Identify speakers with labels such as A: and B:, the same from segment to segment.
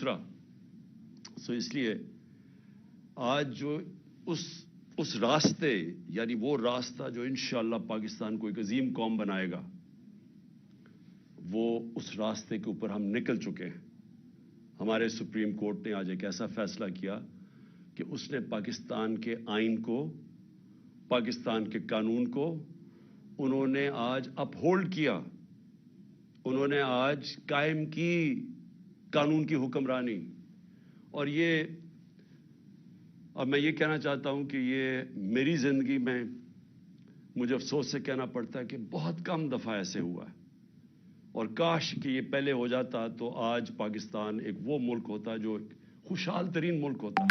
A: دوسرا اس لیے آج جو اس راستے یعنی وہ راستہ جو انشاءاللہ پاکستان کو ایک عظیم قوم بنائے گا، وہ اس راستے کے اوپر ہم نکل چکے ہیں۔ ہمارے سپریم کورٹ نے آج ایک ایسا فیصلہ کیا کہ اس نے پاکستان کے آئین کو، پاکستان کے قانون کو انہوں نے آج اپ ہولڈ کیا، انہوں نے آج قائم کی قانون کی حکمرانی۔ اور یہ اب میں یہ کہنا چاہتا ہوں کہ یہ میری زندگی میں مجھے افسوس سے کہنا پڑتا ہے کہ بہت کم دفعہ ایسے ہوا ہے، اور کاش کہ یہ پہلے ہو جاتا تو آج پاکستان ایک وہ ملک ہوتا جو ایک خوشحال ترین ملک ہوتا۔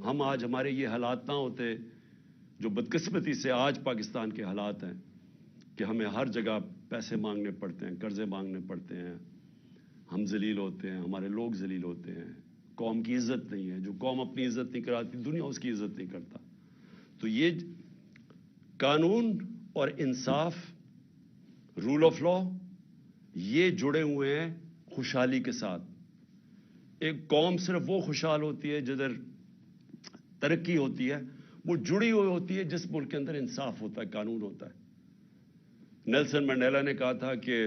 A: ہم آج ہمارے یہ حالات نہ ہوتے جو بدقسمتی سے آج پاکستان کے حالات ہیں کہ ہمیں ہر جگہ پیسے مانگنے پڑتے ہیں، قرضے مانگنے پڑتے ہیں، ہم ذلیل ہوتے ہیں، ہمارے لوگ ذلیل ہوتے ہیں، قوم کی عزت نہیں ہے، جو قوم اپنی عزت نہیں کراتی دنیا اس کی عزت نہیں کرتا۔ تو یہ قانون اور انصاف، رول آف لا، یہ جڑے ہوئے ہیں خوشحالی کے ساتھ۔ ایک قوم صرف وہ خوشحال ہوتی ہے جدھر ترقی ہوتی ہے، وہ جڑی ہوئی ہوتی ہے جس ملک کے اندر انصاف ہوتا ہے، قانون ہوتا ہے۔ نیلسن منڈیلا نے کہا تھا کہ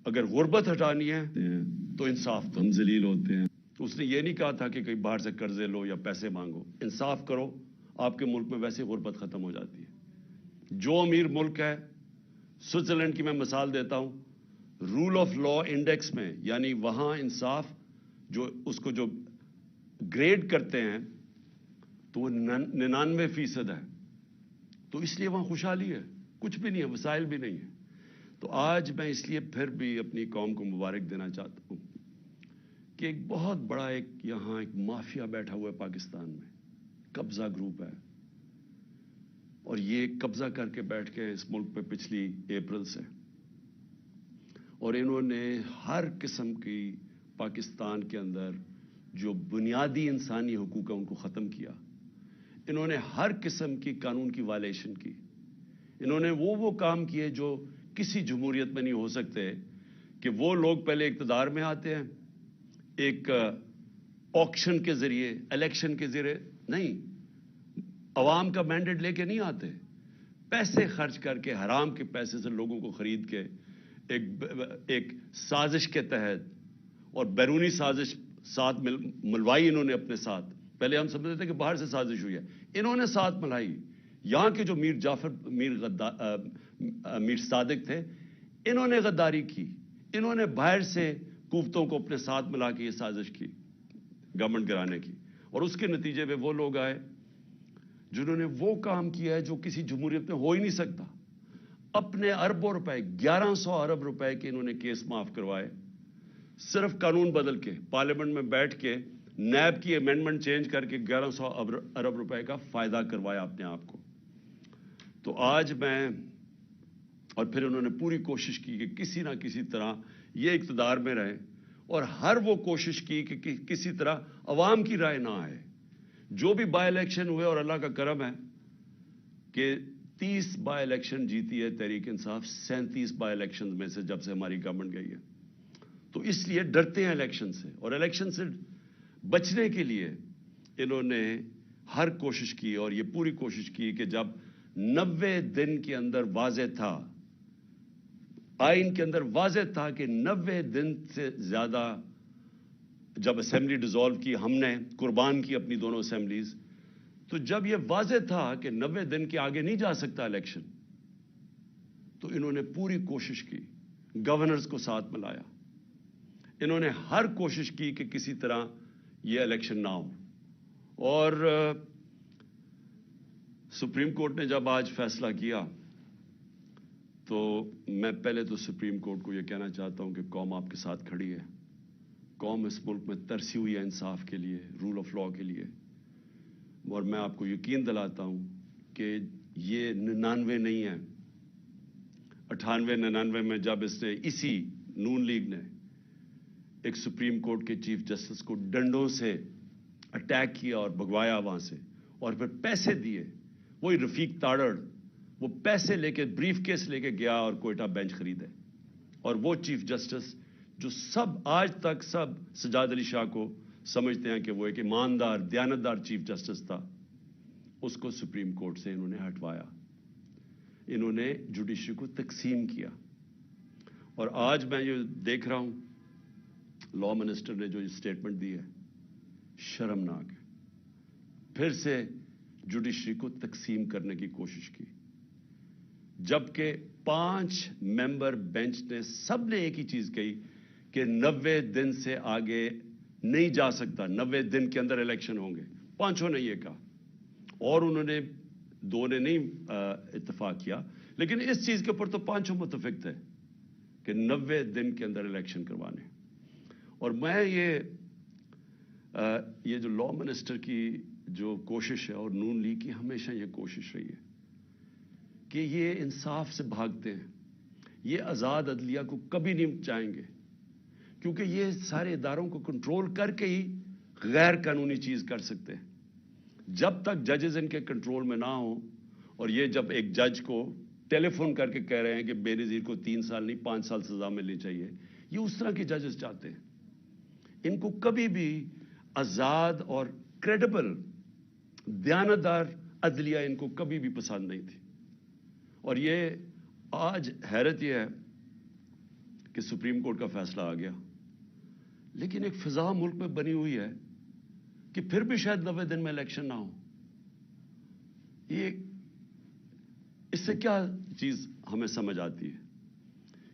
A: اگر غربت ہٹانی ہے تو انصاف تو ہم ذلیل ہوتے ہیں۔ اس نے یہ نہیں کہا تھا کہ کہیں باہر سے قرضے لو یا پیسے مانگو، انصاف کرو، آپ کے ملک میں ویسے غربت ختم ہو جاتی ہے۔ جو امیر ملک ہے، سوئٹزرلینڈ کی میں مثال دیتا ہوں، رول آف لا انڈیکس میں یعنی وہاں انصاف جو اس کو جو گریڈ کرتے ہیں تو وہ 99% ہے۔ تو اس لیے وہاں خوشحالی ہے، کچھ بھی نہیں ہے، وسائل بھی نہیں ہے۔ تو آج میں اس لیے پھر بھی اپنی قوم کو مبارک دینا چاہتا ہوں کہ ایک بہت بڑا یہاں ایک مافیا بیٹھا ہوا ہے پاکستان میں، قبضہ گروپ ہے، اور یہ قبضہ کر کے بیٹھ کے اس ملک پہ پچھلی اپریل سے، اور انہوں نے ہر قسم کی پاکستان کے اندر جو بنیادی انسانی حقوق ہیں ان کو ختم کیا۔ انہوں نے ہر قسم کی قانون کی وائلیشن کی۔ انہوں نے وہ کام کیے جو کسی جمہوریت میں نہیں ہو سکتے، کہ وہ لوگ پہلے اقتدار میں آتے ہیں ایک آکشن کے ذریعے، الیکشن کے ذریعے نہیں، عوام کا مینڈیٹ لے کے نہیں آتے، پیسے خرچ کر کے، حرام کے پیسے سے لوگوں کو خرید کے ایک سازش کے تحت، اور بیرونی سازش ساتھ ملوائی انہوں نے اپنے ساتھ۔ پہلے ہم سمجھتے تھے کہ باہر سے سازش ہوئی ہے، انہوں نے ساتھ ملائی۔ یہاں کے جو میر صادق تھے، انہوں نے غداری کی، انہوں نے باہر سے قوتوں کو اپنے ساتھ ملا کے یہ سازش کی گورنمنٹ گرانے کی، اور اس کے نتیجے میں وہ لوگ آئے جنہوں نے وہ کام کیا ہے جو کسی جمہوریت میں ہو ہی نہیں سکتا۔ اپنے اربوں روپے، 1100 ارب روپے کے انہوں نے کیس معاف کروائے، صرف قانون بدل کے، پارلیمنٹ میں بیٹھ کے نیب کی امینڈمنٹ چینج کر کے 1100 ارب روپے کا فائدہ کروایا اپنے آپ کو۔ تو آج میں، اور پھر انہوں نے پوری کوشش کی کہ کسی نہ کسی طرح یہ اقتدار میں رہے، اور ہر وہ کوشش کی کہ کسی طرح عوام کی رائے نہ آئے۔ جو بھی بائی الیکشن ہوئے، اور اللہ کا کرم ہے کہ 30 بائی الیکشن جیتی ہے تحریک انصاف، 37 بائی الیکشن میں سے جب سے ہماری گورنمنٹ گئی ہے۔ تو اس لیے ڈرتے ہیں الیکشن سے، اور الیکشن سے بچنے کے لیے انہوں نے ہر کوشش کی، اور یہ پوری کوشش کی کہ جب 90 دن کے اندر واضح تھا، آئین کے اندر واضح تھا کہ 90 دن سے زیادہ، جب اسمبلی ڈیزالو کی، ہم نے قربان کی اپنی دونوں اسمبلیز، تو جب یہ واضح تھا کہ 90 دن کے آگے نہیں جا سکتا الیکشن، تو انہوں نے پوری کوشش کی، گورنرز کو ساتھ ملایا، انہوں نے ہر کوشش کی کہ کسی طرح یہ الیکشن نہ ہو۔ اور سپریم کورٹ نے جب آج فیصلہ کیا، تو میں پہلے تو سپریم کورٹ کو یہ کہنا چاہتا ہوں کہ قوم آپ کے ساتھ کھڑی ہے، قوم اس ملک میں ترسی ہوئی ہے انصاف کے لیے، رول آف لا کے لیے، اور میں آپ کو یقین دلاتا ہوں کہ یہ 99 نہیں ہے، 98 99 میں جب اس نے اسی نون لیگ نے ایک سپریم کورٹ کے چیف جسٹس کو ڈنڈوں سے اٹیک کیا اور بھگوایا وہاں سے، اور پھر پیسے دیے، وہی رفیق تاڑڑ، وہ پیسے لے کے بریف کیس لے کے گیا اور کوئٹہ بینچ خریدے، اور وہ چیف جسٹس جو سب آج تک سب سجاد علی شاہ کو سمجھتے ہیں کہ وہ ایک ایماندار دیانتدار چیف جسٹس تھا، اس کو سپریم کورٹ سے انہوں نے ہٹوایا، انہوں نے جوڈیشری کو تقسیم کیا۔ اور آج میں یہ دیکھ رہا ہوں لا منسٹر نے جو اسٹیٹمنٹ دی ہے شرمناک ہے، پھر سے جوڈیشری کو تقسیم کرنے کی کوشش کی، جبکہ 5 ممبر بینچ نے سب نے ایک ہی چیز کہی کہ 90 دن سے آگے نہیں جا سکتا، 90 دن کے اندر الیکشن ہوں گے، 5 نے یہ کہا، اور انہوں نے 2 نے نہیں اتفاق کیا، لیکن اس چیز کے اوپر تو 5 متفق تھے کہ 90 دن کے اندر الیکشن کروانے۔ اور میں یہ جو لا منسٹر کی جو کوشش ہے اور نون لیگ کی ہمیشہ یہ کوشش رہی ہے کہ یہ انصاف سے بھاگتے ہیں، یہ آزاد عدلیہ کو کبھی نہیں چاہیں گے، کیونکہ یہ سارے اداروں کو کنٹرول کر کے ہی غیر قانونی چیز کر سکتے ہیں۔ جب تک ججز ان کے کنٹرول میں نہ ہوں، اور یہ جب ایک جج کو ٹیلی فون کر کے کہہ رہے ہیں کہ بے نظیر کو 3 سال نہیں 5 سال سزا ملنی چاہیے، یہ اس طرح کے ججز چاہتے ہیں۔ ان کو کبھی بھی آزاد اور کریڈیبل دیانتدار عدلیہ ان کو کبھی بھی پسند نہیں تھی۔ اور یہ آج حیرت یہ ہے کہ سپریم کورٹ کا فیصلہ آ گیا، لیکن ایک فضا ملک میں بنی ہوئی ہے کہ پھر بھی شاید 90 دن میں الیکشن نہ ہو۔ یہ اس سے کیا چیز ہمیں سمجھ آتی ہے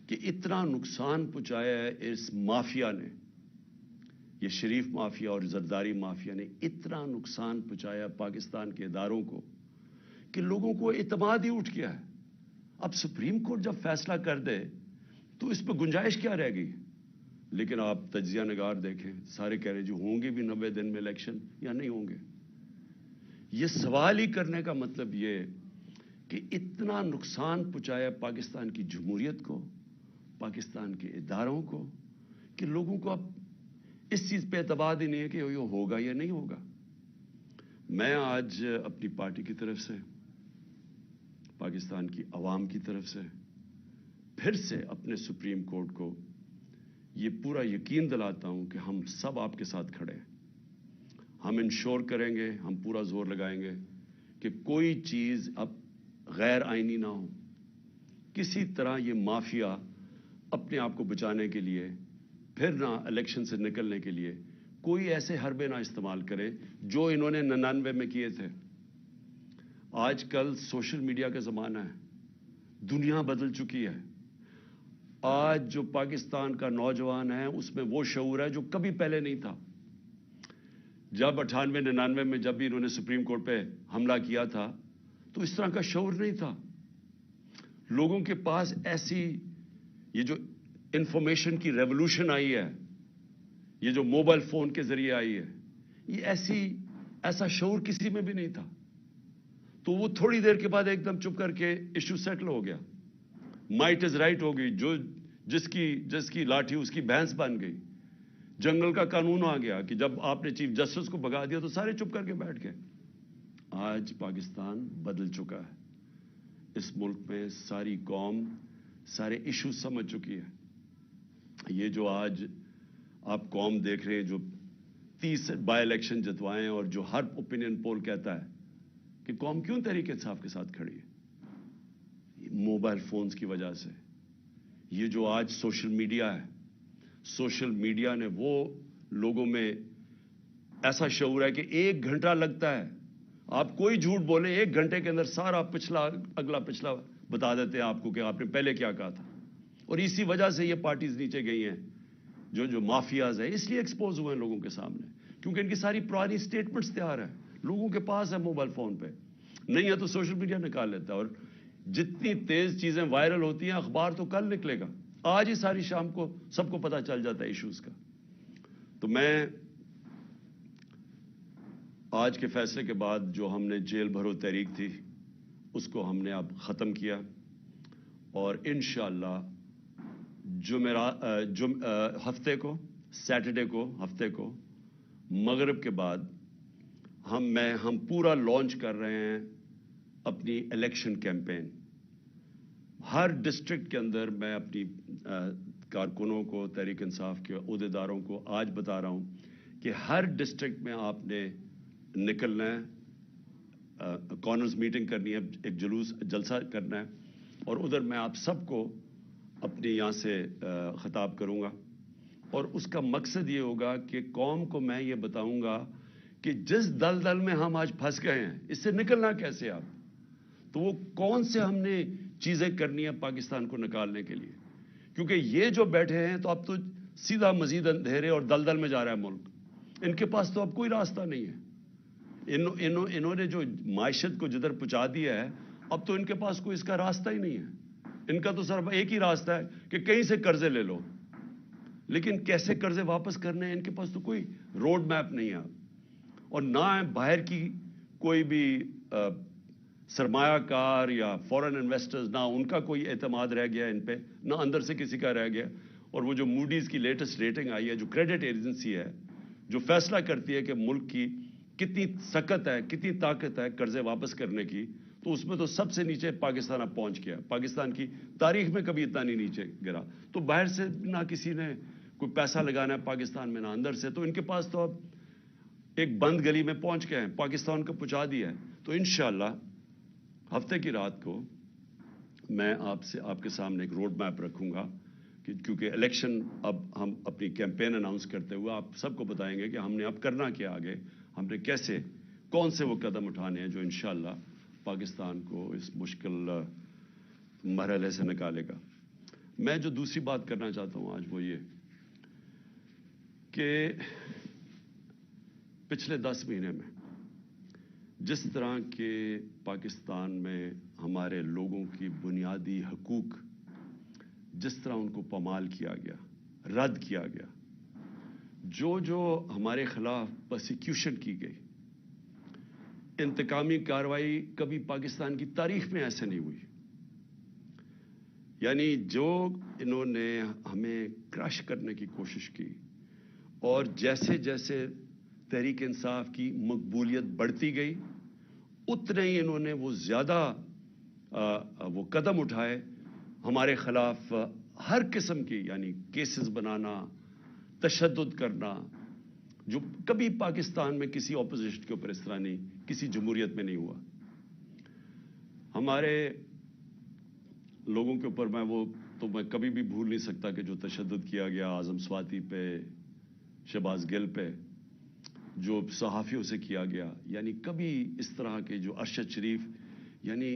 A: کہ اتنا نقصان پہنچایا ہے اس مافیا نے، یہ شریف مافیا اور زرداری مافیا نے اتنا نقصان پہنچایا پاکستان کے اداروں کو کہ لوگوں کو اعتماد ہی اٹھ گیا ہے۔ اب سپریم کورٹ جب فیصلہ کر دے تو اس پہ گنجائش کیا رہ گئی؟ لیکن آپ تجزیہ نگار دیکھیں، سارے کہہ رہے جو ہوں گے بھی 90 دن میں الیکشن یا نہیں ہوں گے۔ یہ سوال ہی کرنے کا مطلب یہ کہ اتنا نقصان پہنچایا پاکستان کی جمہوریت کو، پاکستان کے اداروں کو، کہ لوگوں کو اب اس چیز پہ اعتماد ہی نہیں ہے کہ یہ ہوگا یا نہیں ہوگا۔ میں آج اپنی پارٹی کی طرف سے، پاکستان کی عوام کی طرف سے پھر سے اپنے سپریم کورٹ کو یہ پورا یقین دلاتا ہوں کہ ہم سب آپ کے ساتھ کھڑے ہیں۔ ہم انشور کریں گے، ہم پورا زور لگائیں گے کہ کوئی چیز اب غیر آئینی نہ ہو، کسی طرح یہ مافیا اپنے آپ کو بچانے کے لیے، پھر نہ الیکشن سے نکلنے کے لیے کوئی ایسے حربے نہ استعمال کرے جو انہوں نے 99 میں کیے تھے۔ آج کل سوشل میڈیا کا زمانہ ہے، دنیا بدل چکی ہے۔ آج جو پاکستان کا نوجوان ہے اس میں وہ شعور ہے جو کبھی پہلے نہیں تھا۔ جب 98 99 میں جب بھی انہوں نے سپریم کورٹ پہ حملہ کیا تھا تو اس طرح کا شعور نہیں تھا۔ لوگوں کے پاس ایسی یہ جو انفارمیشن کی ریولوشن آئی ہے، یہ جو موبائل فون کے ذریعے آئی ہے، یہ ایسا شعور کسی میں بھی نہیں تھا۔ تو وہ تھوڑی دیر کے بعد ایک دم چپ کر کے ایشو سیٹل ہو گیا، مائٹ از رائٹ ہو گئی، جو جس کی لاٹھی اس کی بھینس بن گئی، جنگل کا قانون آ گیا کہ جب آپ نے چیف جسٹس کو بھگا دیا تو سارے چپ کر کے بیٹھ گئے۔ آج پاکستان بدل چکا ہے، اس ملک میں ساری قوم سارے ایشو سمجھ چکی ہے۔ یہ جو آج آپ قوم دیکھ رہے ہیں جو 30 بائی الیکشن جتوائے اور جو ہر اوپینین پول کہتا ہے کہ قوم کیوں تحریک انصاف کے ساتھ کھڑی ہے، موبائل فونز کی وجہ سے۔ یہ جو آج سوشل میڈیا ہے، سوشل میڈیا نے وہ لوگوں میں ایسا شعور ہے کہ 1 گھنٹہ لگتا ہے، آپ کوئی جھوٹ بولیں 1 گھنٹے کے اندر سارا اگلا پچھلا بتا دیتے ہیں آپ کو کہ آپ نے پہلے کیا کہا تھا۔ اور اسی وجہ سے یہ پارٹیز نیچے گئی ہیں، جو مافیاز ہیں اس لیے ایکسپوز ہوئے ہیں لوگوں کے سامنے، کیونکہ ان کی ساری پرانی سٹیٹمنٹس تیار ہیں، لوگوں کے پاس ہے موبائل فون پہ، نہیں ہے تو سوشل میڈیا نکال لیتا ہے۔ اور جتنی تیز چیزیں وائرل ہوتی ہیں، اخبار تو کل نکلے گا، آج ہی ساری شام کو سب کو پتا چل جاتا ہے ایشوز کا۔ تو میں آج کے فیصلے کے بعد جو ہم نے جیل بھرو تحریک تھی اس کو ہم نے اب ختم کیا، اور انشاءاللہ سیٹرڈے کو ہفتے کو مغرب کے بعد ہم پورا لانچ کر رہے ہیں اپنی الیکشن کیمپین۔ ہر ڈسٹرکٹ کے اندر میں اپنی کارکنوں کو, تحریک انصاف کے عہدیداروں کو آج بتا رہا ہوں کہ ہر ڈسٹرکٹ میں آپ نے نکلنا ہے, کارنرز میٹنگ کرنی ہے, ایک جلسہ کرنا ہے, اور ادھر میں آپ سب کو اپنے یہاں سے خطاب کروں گا, اور اس کا مقصد یہ ہوگا کہ قوم کو میں یہ بتاؤں گا کہ جس دلدل میں ہم آج پھنس گئے ہیں اس سے نکلنا کیسے آپ, تو وہ کون سے ہم نے چیزیں کرنی ہیں پاکستان کو نکالنے کے لیے, کیونکہ یہ جو بیٹھے ہیں تو اب تو سیدھا مزید اندھیرے اور دلدل میں جا رہا ہے ملک, ان کے پاس تو اب کوئی راستہ نہیں ہے. انہوں نے جو معیشت کو جدھر پہنچا دیا ہے, اب تو ان کے پاس کوئی اس کا راستہ ہی نہیں ہے. ان کا تو صرف ایک ہی راستہ ہے کہ کہیں سے قرضے لے لو, لیکن کیسے قرضے واپس کرنے ہیں ان کے پاس تو کوئی روڈ میپ نہیں ہے, اور نہ باہر کی کوئی بھی سرمایہ کار یا فورن انویسٹرز, نہ ان کا کوئی اعتماد رہ گیا ان پہ, نہ اندر سے کسی کا رہ گیا. اور وہ جو موڈیز کی لیٹسٹ ریٹنگ آئی ہے, جو کریڈٹ ایجنسی ہے جو فیصلہ کرتی ہے کہ ملک کی کتنی سکت ہے, کتنی طاقت ہے قرضے واپس کرنے کی, تو اس میں تو سب سے نیچے پاکستان اب پہنچ گیا. پاکستان کی تاریخ میں کبھی اتنا نہیں نیچے گرا. تو باہر سے نہ کسی نے کوئی پیسہ لگانا ہے پاکستان میں, نہ اندر سے, تو ان کے پاس تو اب ایک بند گلی میں پہنچ گئے ہیں, پاکستان کو پہنچا دیا ہے. تو انشاءاللہ ہفتے کی رات کو میں آپ کے سامنے ایک روڈ میپ رکھوں گا, کیونکہ الیکشن اب ہم اپنی کیمپین اناؤنس کرتے ہوئے آپ سب کو بتائیں گے کہ ہم نے اب کرنا کیا, آگے ہم نے کیسے, کون سے وہ قدم اٹھانے ہیں جو انشاءاللہ پاکستان کو اس مشکل مرحلے سے نکالے گا. میں جو دوسری بات کرنا چاہتا ہوں آج وہ یہ کہ پچھلے 10 مہینے میں جس طرح کے پاکستان میں ہمارے لوگوں کی بنیادی حقوق جس طرح ان کو پامال کیا گیا, رد کیا گیا, جو ہمارے خلاف پرسیکیوشن کی گئی, انتقامی کارروائی کبھی پاکستان کی تاریخ میں ایسے نہیں ہوئی. یعنی جو انہوں نے ہمیں کرش کرنے کی کوشش کی, اور جیسے جیسے تحریک انصاف کی مقبولیت بڑھتی گئی اتنے ہی انہوں نے وہ زیادہ وہ قدم اٹھائے ہمارے خلاف ہر قسم کی, یعنی کیسز بنانا, تشدد کرنا, جو کبھی پاکستان میں کسی اپوزیشن کے اوپر اس طرح نہیں, کسی جمہوریت میں نہیں ہوا. ہمارے لوگوں کے اوپر میں کبھی بھی بھول نہیں سکتا کہ جو تشدد کیا گیا اعظم سواتی پہ, شہباز گل پہ, جو صحافیوں سے کیا گیا, یعنی کبھی اس طرح کے جو ارشد شریف, یعنی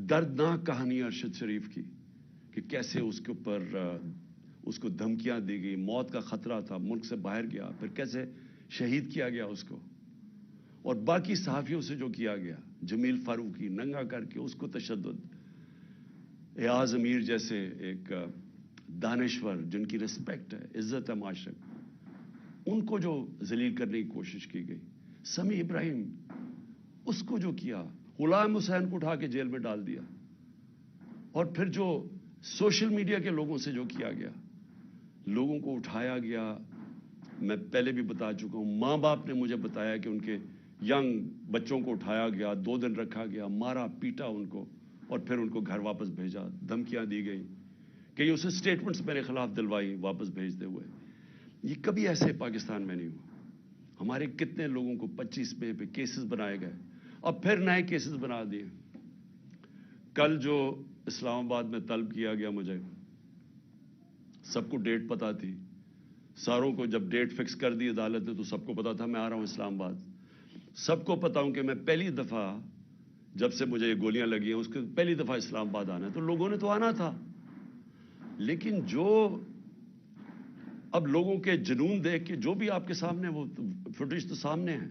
A: دردناک کہانی ارشد شریف کی کہ کیسے اس کے اوپر اس کو دھمکیاں دی گئی, موت کا خطرہ تھا, ملک سے باہر گیا, پھر کیسے شہید کیا گیا اس کو, اور باقی صحافیوں سے جو کیا گیا, جمیل فاروقی ننگا کر کے اس کو تشدد, ایاز امیر جیسے ایک دانشور جن کی ریسپیکٹ ہے, عزت ہے معاشرے میں, ان کو جو ذلیل کرنے کی کوشش کی گئی, سمیع ابراہیم اس کو جو کیا, غلام حسین کو اٹھا کے جیل میں ڈال دیا, اور پھر جو سوشل میڈیا کے لوگوں سے جو کیا گیا, لوگوں کو اٹھایا گیا. میں پہلے بھی بتا چکا ہوں, ماں باپ نے مجھے بتایا کہ ان کے ینگ بچوں کو اٹھایا گیا, 2 دن رکھا گیا, مارا پیٹا ان کو, اور پھر ان کو گھر واپس بھیجا, دھمکیاں دی گئی, کہ اسے سٹیٹمنٹس میرے خلاف دلوائی واپس بھیجتے ہوئے. یہ کبھی ایسے پاکستان میں نہیں ہوا. ہمارے کتنے لوگوں کو 25 میں پہ کیسز بنائے گئے, اب پھر نئے کیسز بنا دیے. کل جو اسلام آباد میں طلب کیا گیا, مجھے سب کو ڈیٹ پتا تھی, ساروں کو جب ڈیٹ فکس کر دی عدالت نے تو سب کو پتا تھا میں آ رہا ہوں اسلام آباد. سب کو پتا ہوں کہ میں پہلی دفعہ جب سے مجھے یہ گولیاں لگی ہیں اس کے پہلی دفعہ اسلام آباد آنا ہے, تو لوگوں نے تو آنا تھا. لیکن جو اب لوگوں کے جنون دیکھ کے, جو بھی آپ کے سامنے وہ فوٹیج تو سامنے ہیں,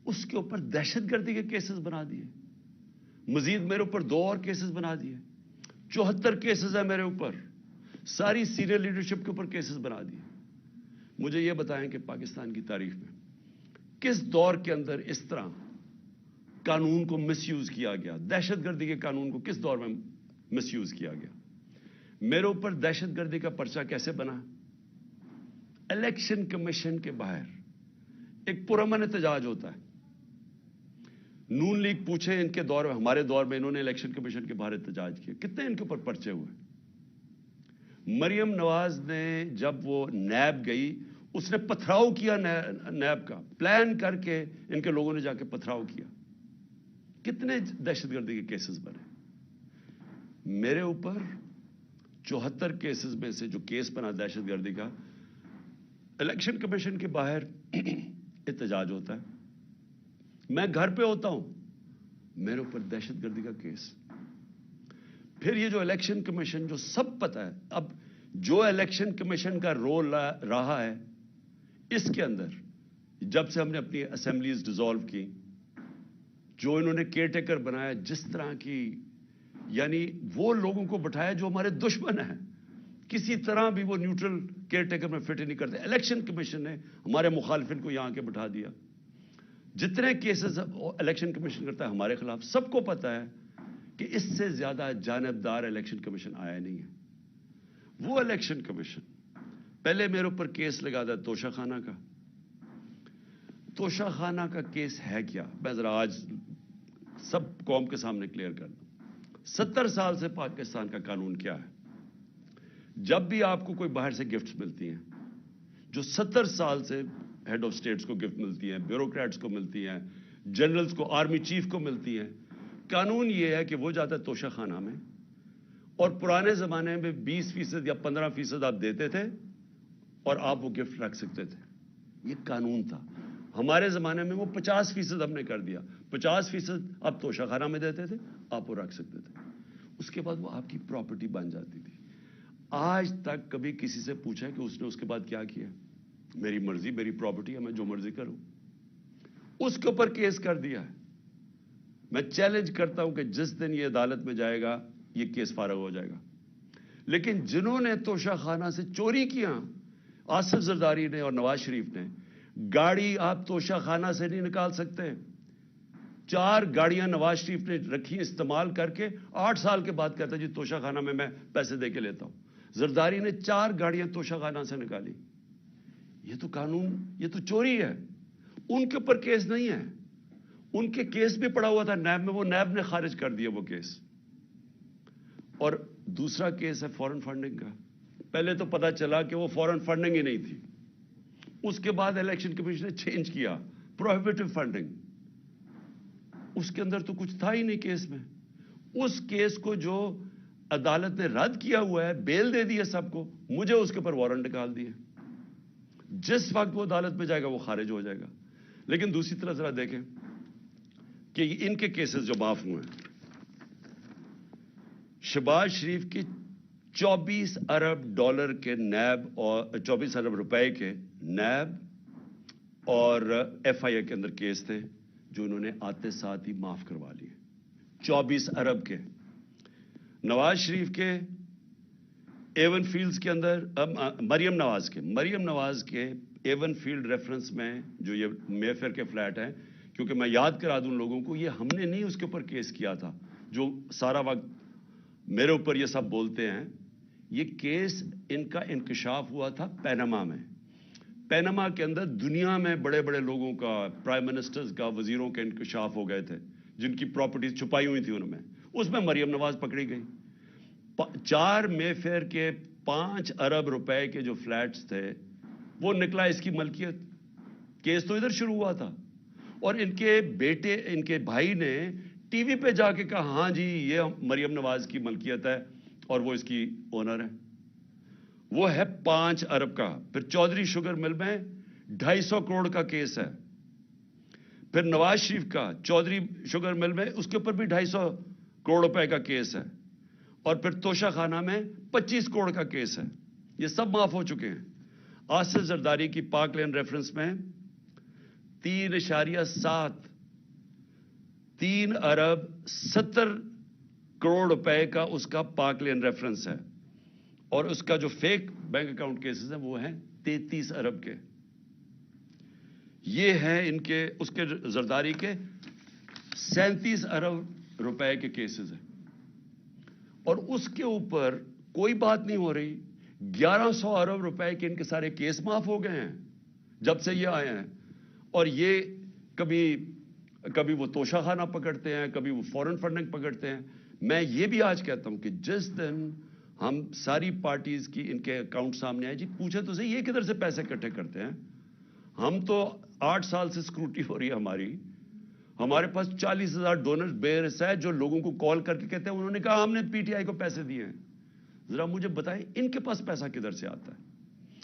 A: اس کے اوپر دہشت گردی کے کیسز بنا دیے, مزید میرے اوپر 2 اور کیسز بنا دیے, 74 کیسز ہیں میرے اوپر, ساری سینئر لیڈرشپ کے اوپر کیسز بنا دیے. مجھے یہ بتائیں کہ پاکستان کی تاریخ میں کس دور کے اندر اس طرح قانون کو مس یوز کیا گیا, دہشت گردی کے قانون کو کس دور میں مس یوز کیا گیا. میرے اوپر دہشت گردی کا پرچہ کیسے بنا؟ الیکشن کمیشن کے باہر ایک پرامن احتجاج ہوتا ہے. نون لیگ پوچھے ان کے دور میں, ہمارے دور میں انہوں نے الیکشن کمیشن کے باہر احتجاج کیا, کتنے ان کے اوپر پرچے ہوئے. مریم نواز نے جب وہ نیب گئی اس نے پتھراؤ کیا نیب کا، پلان کر کے ان کے لوگوں نے جا کے پتھراؤ کیا. کتنے دہشت گردی کے کیسز بنے. میرے اوپر 74 کیسز میں سے جو کیس بنا دہشت گردی کا، الیکشن کمیشن کے باہر احتجاج ہوتا ہے، میں گھر پہ ہوتا ہوں، میرے اوپر دہشت گردی کا کیس. پھر یہ جو الیکشن کمیشن جو سب پتہ ہے، اب جو الیکشن کمیشن کا رول رہا ہے اس کے اندر، جب سے ہم نے اپنی اسمبلیز ڈیزالو کی، جو انہوں نے کیئر ٹیکر بنایا، جس طرح کی یعنی وہ لوگوں کو بٹھایا جو ہمارے دشمن ہیں، کسی طرح بھی وہ نیوٹرل کیئر ٹیکر میں فٹ نہیں کرتے. الیکشن کمیشن نے ہمارے مخالفین کو یہاں کے بٹھا دیا. جتنے کیسز الیکشن کمیشن کرتا ہے ہمارے خلاف، سب کو پتا ہے کہ اس سے زیادہ جانبدار الیکشن کمیشن آیا نہیں ہے. وہ الیکشن کمیشن پہلے میرے اوپر کیس لگا تھا توشہ خانہ کا. توشہ خانہ کا کیس ہے کیا، میں ذرا آج سب قوم کے سامنے کلیئر کر دوں. 70 سال سے پاکستان کا قانون کیا ہے، جب بھی آپ کو کوئی باہر سے گفٹس ملتی ہیں، جو 70 سال سے ہیڈ آف سٹیٹس کو گفٹ ملتی ہیں، بیوروکریٹس کو ملتی ہیں، جنرلز کو، آرمی چیف کو ملتی ہیں، قانون یہ ہے کہ وہ جاتا ہے توشہ خانہ میں، اور پرانے زمانے میں 20% یا 15% آپ دیتے تھے اور آپ وہ گفٹ رکھ سکتے تھے. یہ قانون تھا. ہمارے زمانے میں وہ 50% ہم نے کر دیا. 50% آپ توشہ خانہ میں دیتے تھے، آپ وہ رکھ سکتے تھے. اس کے بعد وہ آپ کی پراپرٹی بن جاتی تھی. آج تک کبھی کسی سے پوچھا کہ اس نے اس کے بعد کیا کیا؟ میری مرضی، میری پراپرٹی ہے، میں جو مرضی کروں. اس کے اوپر کیس کر دیا ہے. میں چیلنج کرتا ہوں کہ جس دن یہ عدالت میں جائے گا یہ کیس فارغ ہو جائے گا. لیکن جنہوں نے توشہ خانہ سے چوری کیا، آصف زرداری نے اور نواز شریف نے، گاڑی آپ توشہ خانہ سے نہیں نکال سکتے. 4 گاڑیاں نواز شریف نے رکھی استعمال کر کے، 8 سال کے بعد کہتا جی توشہ خانہ میں پیسے دے کے لیتا ہوں. زرداری نے 4 گاڑیاں توشہ خانہ سے نکالی. یہ تو قانون، یہ تو چوری ہے. ان کے اوپر کیس نہیں ہے. ان کے کیس بھی پڑا ہوا تھا نیب میں، وہ نیب نے خارج کر دیا وہ کیس. اور دوسرا کیس ہے فورن فنڈنگ کا. پہلے تو پتا چلا کہ وہ فورن فنڈنگ ہی نہیں تھی. اس کے بعد الیکشن کمیشن نے چینج کیا، پروہیبٹیو فنڈنگ. اس کے اندر تو کچھ تھا ہی نہیں کیس میں. اس کیس کو جو عدالت نے رد کیا ہوا ہے، بیل دے دی ہے سب کو، مجھے اس کے اوپر وارنٹ نکال دیے. جس وقت وہ عدالت میں جائے گا وہ خارج ہو جائے گا. لیکن دوسری طرف ذرا دیکھیں کہ ان کے کیسز جو معاف ہوئے ہیں، شہباز شریف کی 24 ارب ڈالر کے نیب اور 24 ارب روپے کے نیب اور ایف آئی اے کے اندر کیس تھے جو انہوں نے آتے ساتھ ہی معاف کروا لیے. 24 ارب کے. نواز شریف کے ایون فیلڈز کے اندر، مریم نواز کے ایون فیلڈ ریفرنس میں جو یہ مے فیئر کے فلیٹ ہیں، کیونکہ میں یاد کرا دوں لوگوں کو، یہ ہم نے نہیں اس کے اوپر کیس کیا تھا جو سارا وقت میرے اوپر یہ سب بولتے ہیں. یہ کیس ان کا انکشاف ہوا تھا پیناما میں. پیناما کے اندر دنیا میں بڑے بڑے لوگوں کا، پرائم منسٹرز کا، وزیروں کے انکشاف ہو گئے تھے جن کی پراپرٹیز چھپائی ہوئی تھی ان میں. اس میں مریم نواز پکڑی گئی. 4 مے فیئر کے 5 ارب روپے کے جو فلیٹس تھے وہ نکلا اس کی ملکیت. کیس تو ادھر شروع ہوا تھا اور ان کے بیٹے، ان کے بھائی نے ٹی وی پہ جا کے کہا ہاں جی یہ مریم نواز کی ملکیت ہے اور وہ اس کی اونر ہے. وہ ہے 5 ارب کا. پھر چودھری شوگر مل میں 250 کروڑ کا کیس ہے. پھر نواز شریف کا چودھری شوگر مل میں اس کے اوپر بھی 250 کروڑ روپے کا کیس ہے. اور پھر توشہ خانہ میں 25 کروڑ کا کیس ہے. یہ سب معاف ہو چکے ہیں. آصف زرداری کی پاک لین ریفرنس میں 3 ارب 70 کروڑ روپے کا اس کا پاک لین ریفرنس ہے. اور اس کا جو فیک بینک اکاؤنٹ کیسز ہیں وہ ہیں 33 ارب کے. یہ ہیں ان کے، اس کے زرداری کے 37 ارب روپے کے کیسز ہیں. اور اس کے اوپر کوئی بات نہیں ہو رہی. 1100 ارب روپے کے ان کے سارے کیس معاف ہو گئے ہیں جب سے یہ آئے ہیں. اور یہ کبھی وہ توشہ خانہ پکڑتے ہیں، کبھی وہ فورن فنڈنگ پکڑتے ہیں. میں یہ بھی آج کہتا ہوں کہ جس دن ہم ساری پارٹیز کی ان کے اکاؤنٹ سامنے آئے. جی پوچھے تو صحیح یہ کدھر سے پیسے اکٹھے کرتے ہیں؟ ہم تو 8 سال سے اسکروٹی ہو رہی ہے ہماری. ہمارے پاس 40,000 ڈونر بیئرس ہے جو لوگوں کو کال کر کے کہتے ہیں انہوں نے کہا ہم نے پی ٹی آئی کو پیسے دیے ہیں. ذرا مجھے بتائیں ان کے پاس پیسہ کدھر سے آتا ہے؟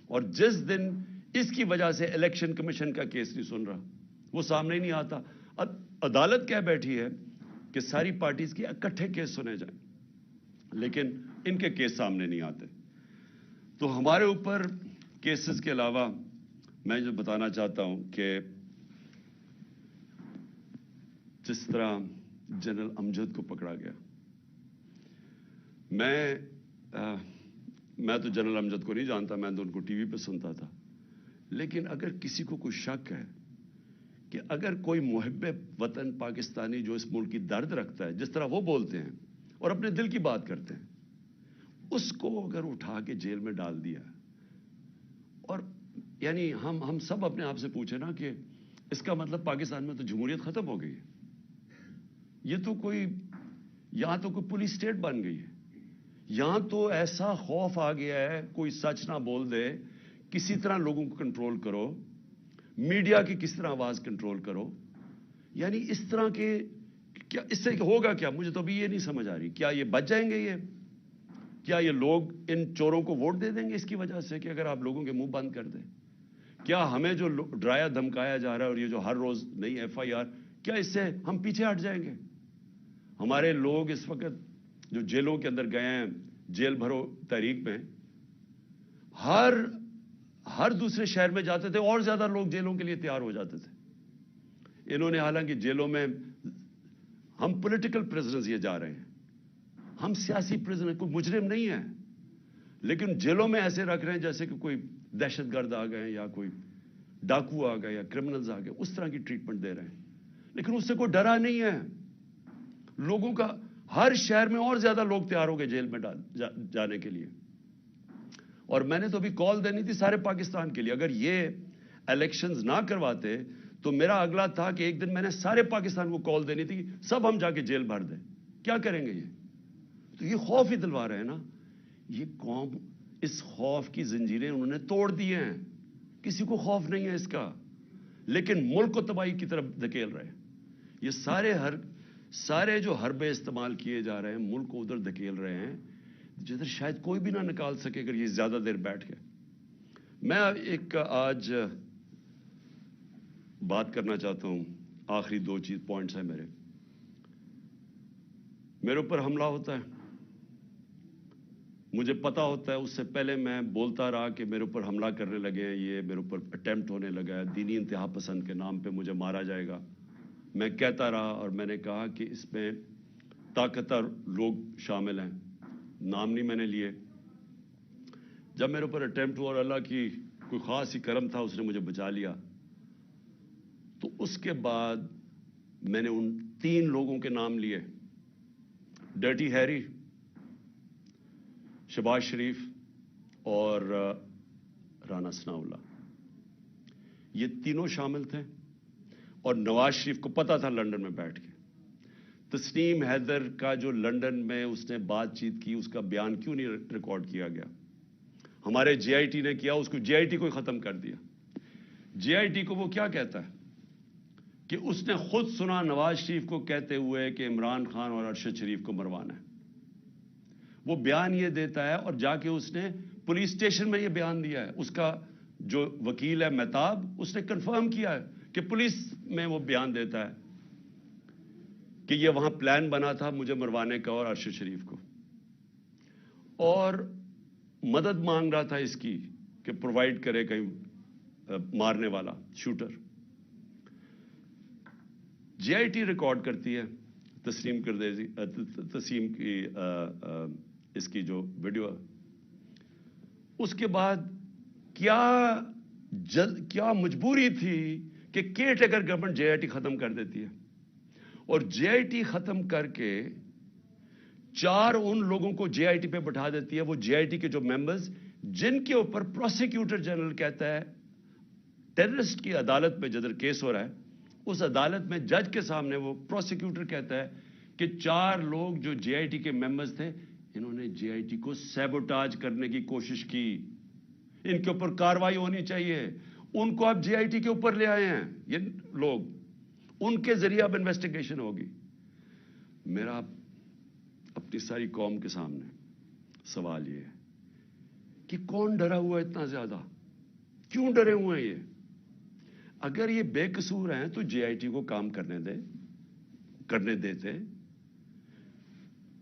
A: اور جس دن اس کی وجہ سے الیکشن کمیشن کا کیس نہیں سن رہا, وہ سامنے ہی نہیں آتا. عدالت کہہ بیٹھی ہے کہ ساری پارٹیز کے اکٹھے کیس سنے جائیں, لیکن ان کے کیس سامنے نہیں آتے. تو ہمارے اوپر کیسز کے علاوہ میں جو بتانا چاہتا ہوں کہ جس طرح جنرل امجد کو پکڑا گیا, میں تو جنرل امجد کو نہیں جانتا, میں تو ان کو ٹی وی پہ سنتا تھا. لیکن اگر کسی کو کوئی شک ہے کہ اگر کوئی محب وطن پاکستانی جو اس ملک کی درد رکھتا ہے, جس طرح وہ بولتے ہیں اور اپنے دل کی بات کرتے ہیں, اس کو اگر اٹھا کے جیل میں ڈال دیا, اور یعنی ہم سب اپنے آپ سے پوچھیں نا کہ اس کا مطلب پاکستان میں تو جمہوریت ختم ہو گئی ہے. یہ تو کوئی یہاں تو کوئی پولیس اسٹیٹ بن گئی ہے. یہاں تو ایسا خوف آ گیا ہے, کوئی سچ نہ بول دے, کسی طرح لوگوں کو کنٹرول کرو, میڈیا کی کس طرح آواز کنٹرول کرو. یعنی اس طرح کے کیا اس سے ہوگا کیا؟ مجھے تو ابھی یہ نہیں سمجھ آ رہی. کیا یہ بچ جائیں گے؟ کیا یہ لوگ ان چوروں کو ووٹ دے دیں گے اس کی وجہ سے کہ اگر آپ لوگوں کے منہ بند کر دیں؟ کیا ہمیں جو ڈرایا دھمکایا جا رہا ہے اور یہ جو ہر روز نئی ایف آئی آر, کیا اس سے ہم پیچھے ہٹ جائیں گے؟ ہمارے لوگ اس وقت جو جیلوں کے اندر گئے ہیں, جیل بھرو تحریک میں, ہر دوسرے شہر میں جاتے تھے اور زیادہ لوگ جیلوں کے لیے تیار ہو جاتے تھے. انہوں نے حالانکہ جیلوں میں ہم پولیٹیکل پرزنرز یہ جا رہے ہیں, ہم سیاسی پرزنر, کوئی مجرم نہیں ہے, لیکن جیلوں میں ایسے رکھ رہے ہیں جیسے کہ کوئی دہشت گرد آ گئے یا کوئی ڈاکو آ گئے یا کرمنلز آ گئے, اس طرح کی ٹریٹمنٹ دے رہے ہیں. لیکن اس سے کوئی ڈرا نہیں ہے لوگوں کا. ہر شہر میں اور زیادہ لوگ تیار ہو گئے جیل میں جانے کے لیے. اور میں نے تو ابھی کال دینی تھی سارے پاکستان کے لیے. اگر یہ الیکشنز نہ کرواتے تو میرا اگلا تھا کہ ایک دن میں نے سارے پاکستان کو کال دینی تھی, سب ہم جا کے جیل بھر دیں. کیا کریں گے یہ؟ تو یہ خوف ہی دلوا رہے ہیں نا. یہ قوم اس خوف کی زنجیریں انہوں نے توڑ دی ہیں. کسی کو خوف نہیں ہے اس کا, لیکن ملک کو تباہی کی طرف دھکیل رہے ہیں. یہ سارے جو حربے استعمال کیے جا رہے ہیں ملک کو ادھر دھکیل رہے ہیں جدھر شاید کوئی بھی نہ نکال سکے اگر یہ زیادہ دیر بیٹھ گئے. میں ایک آج بات کرنا چاہتا ہوں, آخری 2 پوائنٹس ہیں میرے اوپر حملہ ہوتا ہے, مجھے پتا ہوتا ہے, اس سے پہلے میں بولتا رہا کہ میرے اوپر حملہ کرنے لگے ہیں, یہ میرے اوپر اٹیمپٹ ہونے لگا ہے, دینی انتہا پسند کے نام پہ مجھے مارا جائے گا. میں کہتا رہا اور میں نے کہا کہ اس میں طاقتور لوگ شامل ہیں, نام نہیں میں نے لیے. جب میرے اوپر اٹیمپٹ ہوا اور اللہ کی کوئی خاص ہی کرم تھا, اس نے مجھے بچا لیا, تو اس کے بعد میں نے ان 3 لوگوں کے نام لیے, ڈرٹی ہیری, شہباز شریف اور رانا ثناءاللہ. یہ تینوں شامل تھے. اور نواز شریف کو پتا تھا لندن میں بیٹھ کے. تسنیم حیدر کا جو لندن میں اس نے بات چیت کی, اس کا بیان کیوں نہیں ریکارڈ کیا گیا؟ ہمارے جے آئی ٹی نے کیا, اس کو جے آئی ٹی کو ختم کر دیا. جے آئی ٹی کو وہ کیا کہتا ہے کہ اس نے خود سنا نواز شریف کو کہتے ہوئے کہ عمران خان اور ارشد شریف کو مروانا ہے. وہ بیان یہ دیتا ہے اور جا کے اس نے پولیس اسٹیشن میں یہ بیان دیا ہے. اس کا جو وکیل ہے مہتاب, اس نے کنفرم کیا ہے کہ پولیس میں وہ بیان دیتا ہے کہ یہ وہاں پلان بنا تھا مجھے مروانے کا اور ارشد شریف کو, اور مدد مانگ رہا تھا اس کی کہ پرووائڈ کرے کہیں مارنے والا shooter. J I T record کرتی ہے تسیم کی اس کی جو ویڈیو. اس کے بعد کیا مجبوری تھی کہ care taker government J I T ختم کر دیتی ہے, اور جے آئی ٹی ختم کر کے 4 ان لوگوں کو جے آئی ٹی پہ بٹھا دیتی ہے. وہ جے آئی ٹی کے جو ممبرز جن کے اوپر پروسیکیوٹر جنرل کہتا ہے ٹیررسٹ کی عدالت میں جدھر کیس ہو رہا ہے, اس عدالت میں جج کے سامنے وہ پروسیکیوٹر کہتا ہے کہ 4 لوگ جو جے آئی ٹی کے ممبرز تھے انہوں نے JIT کو سیبوٹاج کرنے کی کوشش کی. ان کے اوپر کاروائی ہونی چاہیے. ان کو آپ JIT کے اوپر لے آئے ہیں یہ لوگ, ان کے ذریعے اب انویسٹیگیشن ہوگی. میرا اپنی ساری قوم کے سامنے سوال یہ ہے کہ کون ڈرا ہوا ہے اتنا زیادہ؟ کیوں ڈرے ہوئے ہیں یہ؟ اگر یہ بے قصور ہیں تو JIT کو کام کرنے دیتے.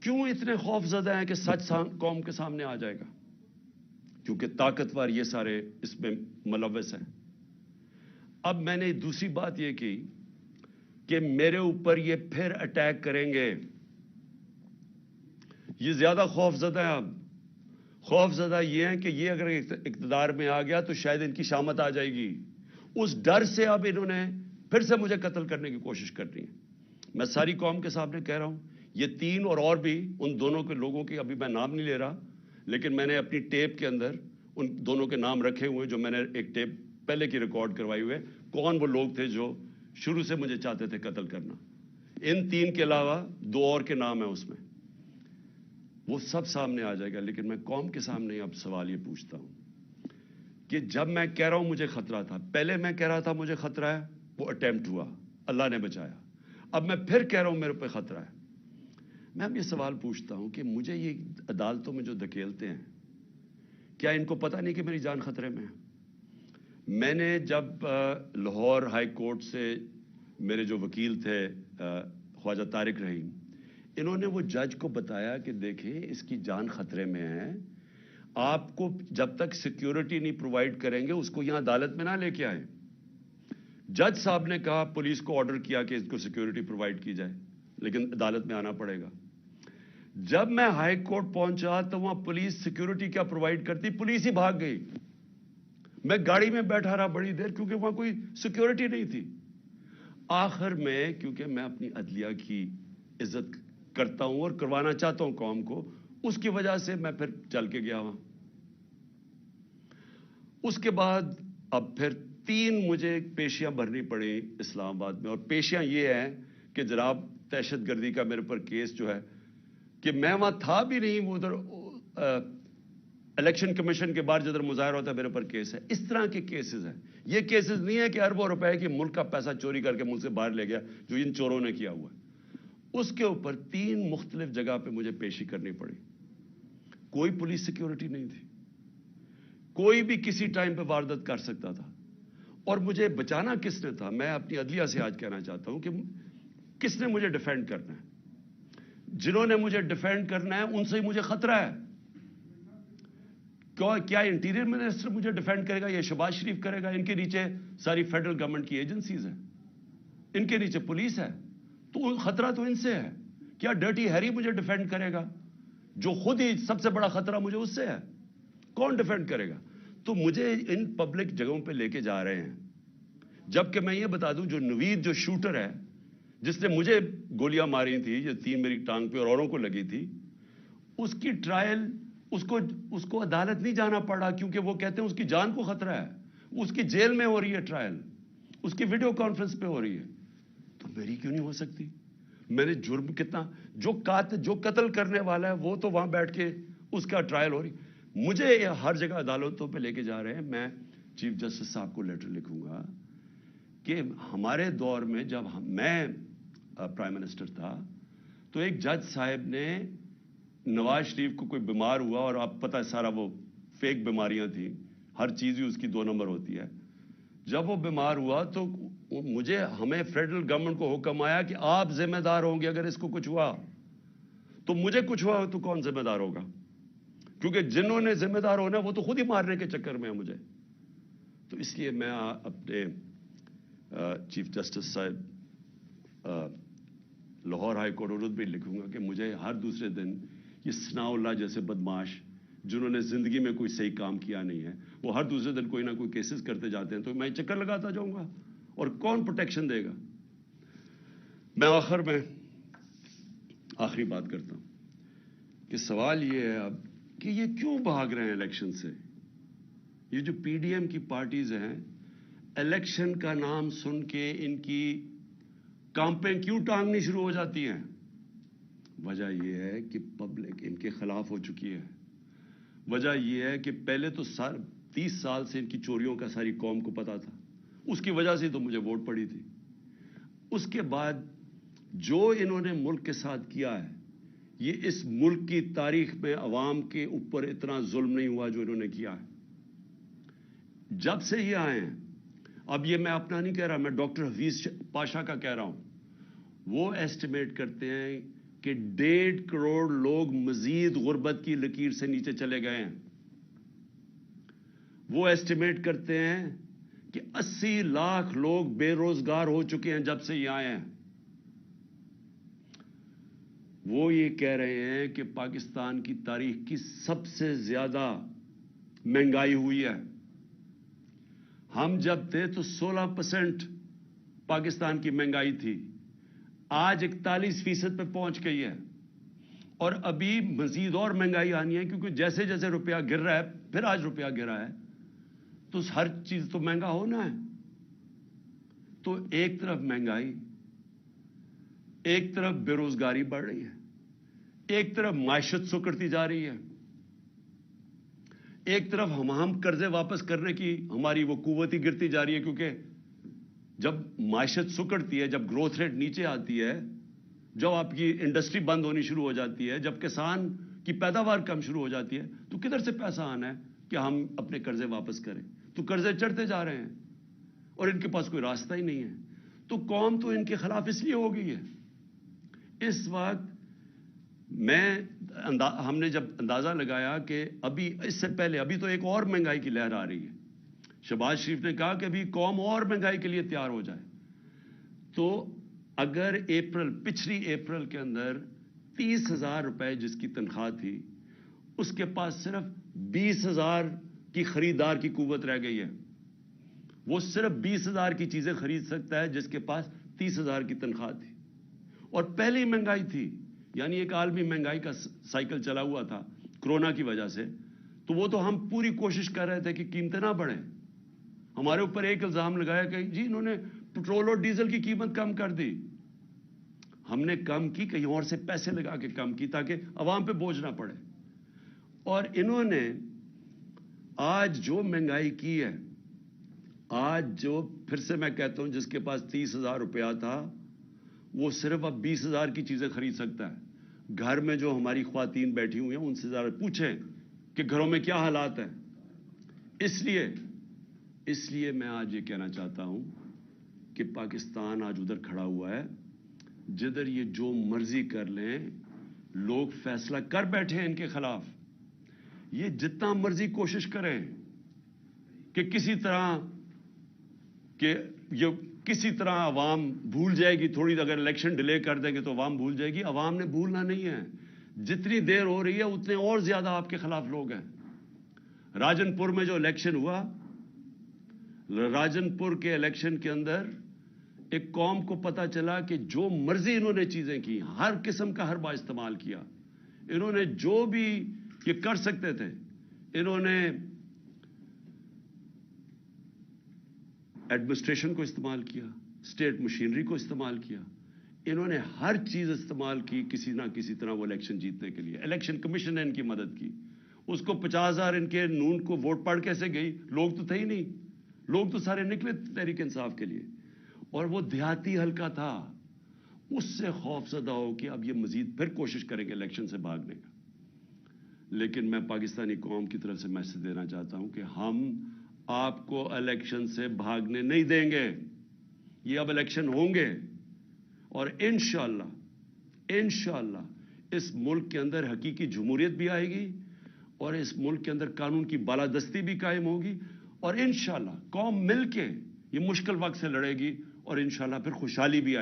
A: کیوں اتنے خوف زدہ ہیں کہ سچ قوم کے سامنے آ جائے گا؟ کیونکہ طاقتور یہ سارے اس میں ملوث ہیں. اب میں نے دوسری بات یہ کی کہ میرے اوپر یہ پھر اٹیک کریں گے. یہ زیادہ خوف زدہ ہیں. اب خوف زدہ یہ ہیں کہ یہ اگر اقتدار میں آ گیا تو شاید ان کی شامت آ جائے گی. اس ڈر سے اب انہوں نے پھر سے مجھے قتل کرنے کی کوشش کرنی ہے. میں ساری قوم کے سامنے کہہ رہا ہوں, یہ 3 اور بھی ان دونوں کے لوگوں کی ابھی میں نام نہیں لے رہا, لیکن میں نے اپنی ٹیپ کے اندر ان دونوں کے نام رکھے ہوئے جو میں نے ایک ٹیپ پہلے کی ریکارڈ کروائی ہوئے. کون وہ لوگ تھے جو شروع سے مجھے چاہتے تھے قتل کرنا. ان 3 کے علاوہ 2 اور کے نام ہیں اس میں. وہ سب سامنے آ جائے گا. لیکن میں قوم کے سامنے اب سوال یہ پوچھتا ہوں کہ جب میں کہہ رہا ہوں مجھے خطرہ تھا, پہلے میں کہہ رہا تھا مجھے خطرہ ہے, وہ اٹیمپٹ ہوا, اللہ نے بچایا. اب میں پھر کہہ رہا ہوں میرے پہ خطرہ ہے. میں اب یہ سوال پوچھتا ہوں کہ مجھے یہ عدالتوں میں جو دھکیلتے ہیں, کیا ان کو پتہ نہیں کہ میری جان خطرے میں ہے؟ میں نے جب لاہور ہائی کورٹ سے میرے جو وکیل تھے خواجہ طارق رحیم, انہوں نے وہ جج کو بتایا کہ دیکھیں اس کی جان خطرے میں ہے, آپ کو جب تک سیکیورٹی نہیں پرووائڈ کریں گے اس کو یہاں عدالت میں نہ لے کے آئیں. جج صاحب نے کہا, پولیس کو آرڈر کیا کہ اس کو سیکیورٹی پرووائڈ کی جائے, لیکن عدالت میں آنا پڑے گا. جب میں ہائی کورٹ پہنچا تو وہاں پولیس سیکیورٹی کیا پرووائڈ کرتی, پولیس ہی بھاگ گئی. میں گاڑی میں بیٹھا رہا بڑی دیر کیونکہ وہاں کوئی سیکیورٹی نہیں تھی. آخر میں کیونکہ میں اپنی عدلیہ کی عزت کرتا ہوں اور کروانا چاہتا ہوں قوم کو, اس کی وجہ سے میں پھر چل کے گیا وہاں. اس کے بعد اب پھر 3 مجھے پیشیاں بھرنی پڑی اسلام آباد میں. اور پیشیاں یہ ہیں کہ جناب دہشت گردی کا میرے پر کیس جو ہے کہ میں وہاں تھا بھی نہیں, وہ ادھر الیکشن کمیشن کے بعد جدھر مظاہرہ ہوتا ہے میرے پر کیس ہے. اس طرح کے کیسز ہیں. یہ کیسز نہیں ہے کہ اربوں روپے کی ملک کا پیسہ چوری کر کے ملک سے باہر لے گیا جو ان چوروں نے کیا ہوا ہے. اس کے اوپر 3 مختلف جگہ پہ مجھے پیشی کرنی پڑی. کوئی پولیس سیکیورٹی نہیں تھی, کوئی بھی کسی ٹائم پہ واردات کر سکتا تھا. اور مجھے بچانا کس نے تھا؟ میں اپنی عدلیہ سے آج کہنا چاہتا ہوں کہ کس نے مجھے ڈیفینڈ کرنا ہے؟ جنہوں نے مجھے ڈیفینڈ کرنا ہے ان سے ہی مجھے خطرہ ہے. کیا انٹیریئر منسٹر مجھے ڈیفینڈ کرے گا؟ یہ شہباز شریف کرے گا؟ ان کے نیچے ساری فیڈرل گورنمنٹ کی ایجنسیز ہیں, ان کے نیچے پولیس ہے, تو خطرہ تو ان سے ہے. کیا ڈرٹی ہیری مجھے ڈیفینڈ کرے گا جو خود ہی سب سے بڑا خطرہ مجھے اس سے ہے؟ کون ڈیفینڈ کرے گا؟ تو مجھے ان پبلک جگہوں پہ لے کے جا رہے ہیں. جبکہ میں یہ بتا دوں جو نوید جو شوٹر ہے جس نے مجھے گولیاں ماری تھی, یہ 3 میری ٹانگ پہ اور اوروں کو لگی تھی, اس کی ٹرائل اس کو عدالت نہیں جانا پڑا کیونکہ وہ کہتے ہیں اس کی جان کو خطرہ ہے. اس کی جیل میں ہو رہی ہے ٹرائل, اس کی ویڈیو کانفرنس پہ ہو رہی ہے. تو میری کیوں نہیں ہو سکتی؟ میں نے جرم کتنا, جو قتل کرنے والا ہے وہ تو وہاں بیٹھ کے اس کا ٹرائل ہو رہی. مجھے ہر جگہ عدالتوں پہ لے کے جا رہے ہیں. میں چیف جسٹس صاحب کو لیٹر لکھوں گا کہ ہمارے دور میں جب میں پرائم منسٹر تھا تو ایک جج صاحب نے نواز شریف کو کوئی بیمار ہوا, اور آپ پتہ سارا وہ فیک بیماریاں تھیں, ہر چیز ہی اس کی 2 نمبر ہوتی ہے. جب وہ بیمار ہوا تو ہمیں فیڈرل گورنمنٹ کو حکم آیا کہ آپ ذمہ دار ہوں گے اگر اس کو کچھ ہوا. تو مجھے کچھ ہوا تو کون ذمہ دار ہوگا؟ کیونکہ جنہوں نے ذمہ دار ہونا وہ تو خود ہی مارنے کے چکر میں ہے مجھے. تو اس لیے میں اپنے چیف جسٹس صاحب لاہور ہائی کورٹ اردو بھی لکھوں گا کہ مجھے ہر دوسرے دن یہ ثناء اللہ جیسے بدماش جنہوں نے زندگی میں کوئی صحیح کام کیا نہیں ہے وہ ہر دوسرے دن کوئی نہ کوئی کیسز کرتے جاتے ہیں, تو میں چکر لگاتا جاؤں گا اور کون پروٹیکشن دے گا؟ میں آخر میں آخری بات کرتا ہوں کہ سوال یہ ہے اب کہ یہ کیوں بھاگ رہے ہیں الیکشن سے؟ یہ جو پی ڈی ایم کی پارٹیز ہیں الیکشن کا نام سن کے ان کی کامپیں کیوں ٹانگنی شروع ہو جاتی ہیں؟ وجہ یہ ہے کہ پبلک ان کے خلاف ہو چکی ہے. وجہ یہ ہے کہ پہلے تو 30 سال سے ان کی چوریوں کا ساری قوم کو پتا تھا, اس کی وجہ سے تو مجھے ووٹ پڑی تھی. اس کے بعد جو انہوں نے ملک کے ساتھ کیا ہے, یہ اس ملک کی تاریخ میں عوام کے اوپر اتنا ظلم نہیں ہوا جو انہوں نے کیا ہے. جب سے یہ آئے ہیں, اب یہ میں اپنا نہیں کہہ رہا, میں ڈاکٹر حفیظ پاشا کا کہہ رہا ہوں, وہ ایسٹیمیٹ کرتے ہیں کہ 1.5 کروڑ لوگ مزید غربت کی لکیر سے نیچے چلے گئے ہیں. وہ ایسٹیمیٹ کرتے ہیں کہ 80 لاکھ لوگ بے روزگار ہو چکے ہیں جب سے یہ آئے ہیں. وہ یہ کہہ رہے ہیں کہ پاکستان کی تاریخ کی سب سے زیادہ مہنگائی ہوئی ہے. ہم جب تھے تو 16% پاکستان کی مہنگائی تھی, آج 41% پہ پہنچ گئی ہے, اور ابھی مزید اور مہنگائی آنی ہے, کیونکہ جیسے جیسے روپیہ گر رہا ہے, پھر آج روپیہ گرا ہے, تو ہر چیز تو مہنگا ہونا ہے. تو ایک طرف مہنگائی, ایک طرف بے روزگاری بڑھ رہی ہے, ایک طرف معیشت سکڑتی جا رہی ہے, ایک طرف ہم قرضے واپس کرنے کی ہماری وہ قوت ہی گرتی جا رہی ہے, کیونکہ جب معیشت سکڑتی ہے, جب گروتھ ریٹ نیچے آتی ہے, جب آپ کی انڈسٹری بند ہونی شروع ہو جاتی ہے, جب کسان کی پیداوار کم شروع ہو جاتی ہے, تو کدھر سے پیسہ آنا ہے کہ ہم اپنے قرضے واپس کریں؟ تو قرضے چڑھتے جا رہے ہیں اور ان کے پاس کوئی راستہ ہی نہیں ہے. تو قوم تو ان کے خلاف اس لیے ہو گئی ہے. اس وقت ہم نے جب اندازہ لگایا کہ ابھی اس سے پہلے ابھی تو ایک اور مہنگائی کی لہر آ رہی ہے, شہباز شریف نے کہا کہ ابھی قوم اور مہنگائی کے لیے تیار ہو جائے. تو اگر پچھلی اپریل کے اندر 30,000 روپے جس کی تنخواہ تھی, اس کے پاس صرف 20,000 کی خریدار کی قوت رہ گئی ہے. وہ صرف 20,000 کی چیزیں خرید سکتا ہے جس کے پاس 30,000 کی تنخواہ تھی. اور پہلی مہنگائی تھی, یعنی ایک عالمی مہنگائی کا سائیکل چلا ہوا تھا کرونا کی وجہ سے, تو وہ تو ہم پوری کوشش کر رہے تھے کہ قیمتیں نہ بڑھیں. ہمارے اوپر ایک الزام لگایا کہ جی انہوں نے پٹرول اور ڈیزل کی قیمت کم کر دی. ہم نے کم کی, کہیں اور سے پیسے لگا کے کم کی تاکہ عوام پہ بوجھ نہ پڑے. اور انہوں نے آج جو مہنگائی کی ہے, آج جو پھر سے میں کہتا ہوں جس کے پاس 30,000 روپیہ تھا وہ صرف اب 20,000 کی چیزیں خرید سکتا ہے. گھر میں جو ہماری خواتین بیٹھی ہوئی ہیں ان سے ذرا پوچھیں کہ گھروں میں کیا حالات ہیں. اس لیے میں آج یہ کہنا چاہتا ہوں کہ پاکستان آج ادھر کھڑا ہوا ہے جدھر یہ جو مرضی کر لیں, لوگ فیصلہ کر بیٹھے ہیں ان کے خلاف. یہ جتنا مرضی کوشش کریں کہ کسی طرح عوام بھول جائے گی, تھوڑی اگر الیکشن ڈیلے کر دیں گے تو عوام بھول جائے گی. عوام نے بھولنا نہیں ہے, جتنی دیر ہو رہی ہے اتنے اور زیادہ آپ کے خلاف لوگ ہیں. راجن پور میں جو الیکشن ہوا, راجن پور کے الیکشن کے اندر ایک قوم کو پتا چلا کہ جو مرضی انہوں نے چیزیں کی, ہر قسم کا حربہ استعمال کیا, انہوں نے جو بھی یہ کر سکتے تھے, انہوں نے ایڈمنسٹریشن کو استعمال کیا, اسٹیٹ مشینری کو استعمال کیا, انہوں نے ہر چیز استعمال کی کسی نہ کسی طرح وہ الیکشن جیتنے کے لیے. الیکشن کمیشن نے ان کی مدد کی, اس کو 50,000 ان کے نون کو ووٹ پڑ کیسے گئی, لوگ تو تھے ہی نہیں, لوگ تو سارے نکلے تحریک انصاف کے لیے, اور وہ دیہاتی حلقہ تھا. اس سے خوف زدہ ہو کہ اب یہ مزید پھر کوشش کریں گے الیکشن سے بھاگنے کا. لیکن میں پاکستانی قوم کی طرف سے میسج دینا چاہتا ہوں کہ ہم آپ کو الیکشن سے بھاگنے نہیں دیں گے. یہ اب الیکشن ہوں گے, اور انشاءاللہ اس ملک کے اندر حقیقی جمہوریت بھی آئے گی, اور اس ملک کے اندر قانون کی بالادستی بھی قائم ہوگی, اور انشاءاللہ قوم مل کے یہ مشکل وقت سے لڑے گی, اور انشاءاللہ پھر خوشحالی بھی آئے گی.